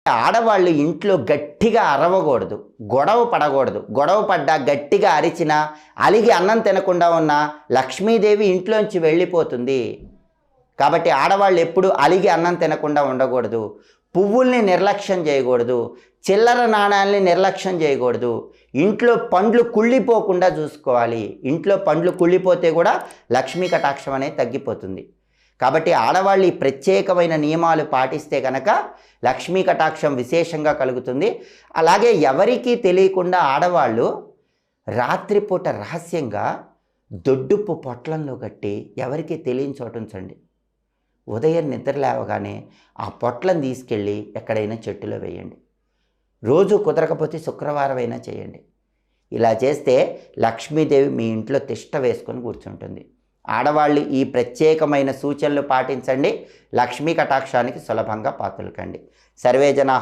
ఆడవాళ్ళు ఇంట్లో గట్టిగా అరవకూడదు, గొడవ పడకూడదు. గొడవ పడ్డా గట్టిగా అరిచినా, అలిగి అన్నం తినకుండా ఉన్న లక్ష్మీదేవి ఇంట్లోంచి వెళ్ళిపోతుంది. కాబట్టి ఆడవాళ్ళు ఎప్పుడు అలిగి అన్నం తినకుండా ఉండకూడదు. పువ్వుల్ని నిర్లక్ష్యం చేయకూడదు. చిల్లర నాణాలని నిర్లక్ష్యం చేయకూడదు. ఇంట్లో పండ్లు కుళ్ళిపోకుండా చూసుకోవాలి. ఇంట్లో పండ్లు కుళ్ళిపోతే కూడా లక్ష్మీ కటాక్షం అనేది తగ్గిపోతుంది. కాబట్టి ఆడవాళ్ళు ఈ ప్రత్యేకమైన నియమాలు పాటిస్తే కనుక లక్ష్మీ కటాక్షం విశేషంగా కలుగుతుంది. అలాగే ఎవరికీ తెలియకుండా ఆడవాళ్ళు రాత్రిపూట రహస్యంగా దొడ్డుప్పు పొట్లంలో కట్టి ఎవరికీ తెలియని చోట ఉంచండి. ఉదయం నిద్ర లేవగానే ఆ పొట్లను తీసుకెళ్ళి ఎక్కడైనా చెట్టులో వేయండి. రోజు కుదరకపోతే శుక్రవారం అయినా చేయండి. ఇలా చేస్తే లక్ష్మీదేవి మీ ఇంట్లో తిష్ట వేసుకొని కూర్చుంటుంది. ఆడవాళ్ళు ఈ ప్రత్యేకమైన సూచనలు పాటించండి. లక్ష్మీ కటాక్షానికి సులభంగా పాతులకండి. సర్వే జనా